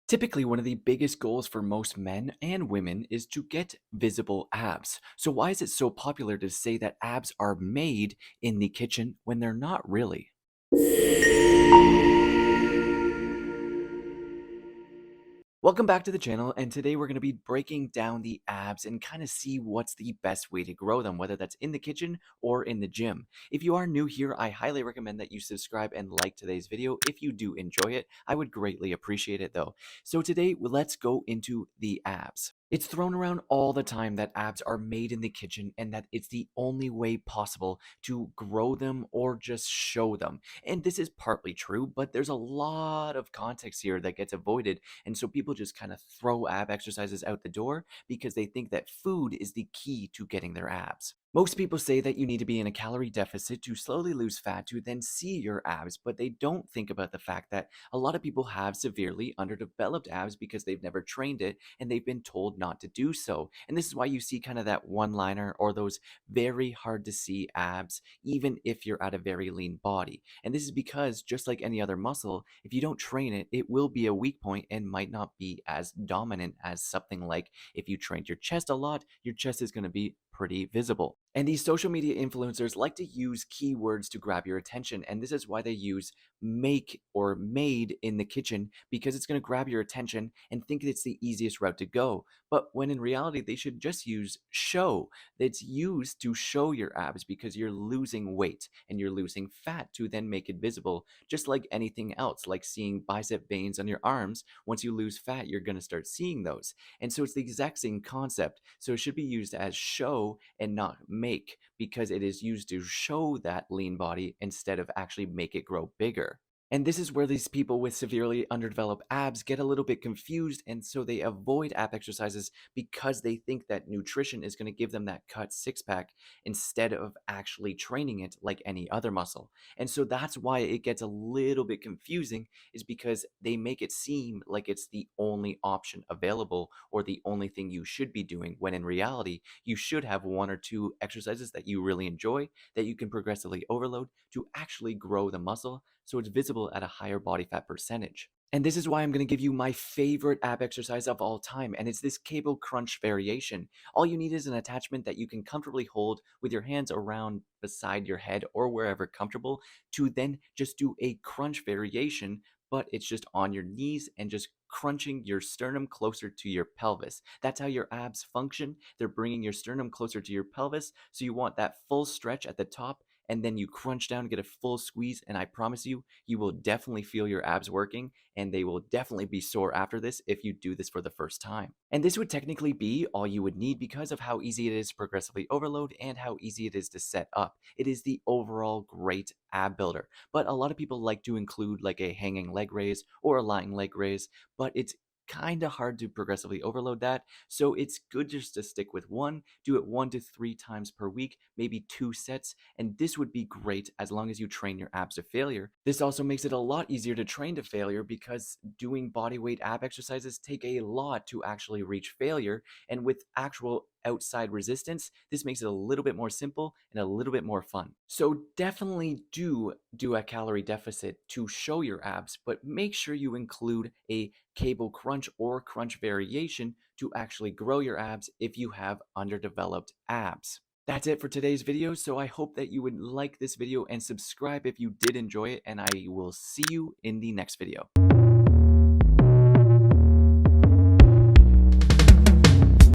Typically, one of the biggest goals for most men and women is to get visible abs. So, why is it so popular to say that abs are made in the kitchen when they're not really? Welcome back to the channel, and today we're going to be breaking down the abs and kind of see what's the best way to grow them, whether that's in the kitchen or in the gym. If you are new here, I highly recommend that you subscribe and like today's video. If you do enjoy it, I would greatly appreciate it though. So today, let's go into the abs. It's thrown around all the time that abs are made in the kitchen and that it's the only way possible to grow them or just show them. And this is partly true, but there's a lot of context here that gets avoided, and so people just kind of throw ab exercises out the door because they think that food is the key to getting their abs. Most people say that you need to be in a calorie deficit to slowly lose fat to then see your abs, but they don't think about the fact that a lot of people have severely underdeveloped abs because they've never trained it and they've been told not to do so. And this is why you see kind of that one liner or those very hard to see abs, even if you're at a very lean body. And this is because, just like any other muscle, if you don't train it, it will be a weak point and might not be as dominant as something like if you trained your chest a lot, your chest is going to be pretty visible. And these social media influencers like to use keywords to grab your attention. And this is why they use make or made in the kitchen, because it's going to grab your attention and think it's the easiest route to go. But when in reality, they should just use show. It's used to show your abs because you're losing weight and you're losing fat to then make it visible, just like anything else, like seeing bicep veins on your arms. Once you lose fat, you're going to start seeing those. And so it's the exact same concept. So it should be used as show and not make, because it is used to show that lean body instead of actually make it grow bigger. And this is where these people with severely underdeveloped abs get a little bit confused, and so they avoid ab exercises because they think that nutrition is going to give them that cut six pack instead of actually training it like any other muscle. And so that's why it gets a little bit confusing, is because they make it seem like it's the only option available or the only thing you should be doing, when in reality, you should have one or two exercises that you really enjoy that you can progressively overload to actually grow the muscle so it's visible at a higher body fat percentage. And this is why I'm going to give you my favorite ab exercise of all time, and it's this cable crunch variation. All you need is an attachment that you can comfortably hold with your hands around beside your head or wherever comfortable, to then just do a crunch variation, but it's just on your knees and just crunching your sternum closer to your pelvis. That's how your abs function. They're bringing your sternum closer to your pelvis, so you want that full stretch at the top, and then you crunch down, get a full squeeze, and I promise you, you will definitely feel your abs working, and they will definitely be sore after this if you do this for the first time. And this would technically be all you would need because of how easy it is to progressively overload and how easy it is to set up. It is the overall great ab builder. But a lot of people like to include like a hanging leg raise or a lying leg raise, but it's kind of hard to progressively overload that. So it's good just to stick with one, do it 1 to 3 times per week, maybe 2 sets, and this would be great as long as you train your abs to failure. This also makes it a lot easier to train to failure because doing bodyweight ab exercises take a lot to actually reach failure, and with actual outside resistance, this makes it a little bit more simple and a little bit more fun. So definitely do a calorie deficit to show your abs, but make sure you include a cable crunch or crunch variation to actually grow your abs if you have underdeveloped abs. That's it for today's video, so I hope that you would like this video and subscribe if you did enjoy it, and I will see you in the next video.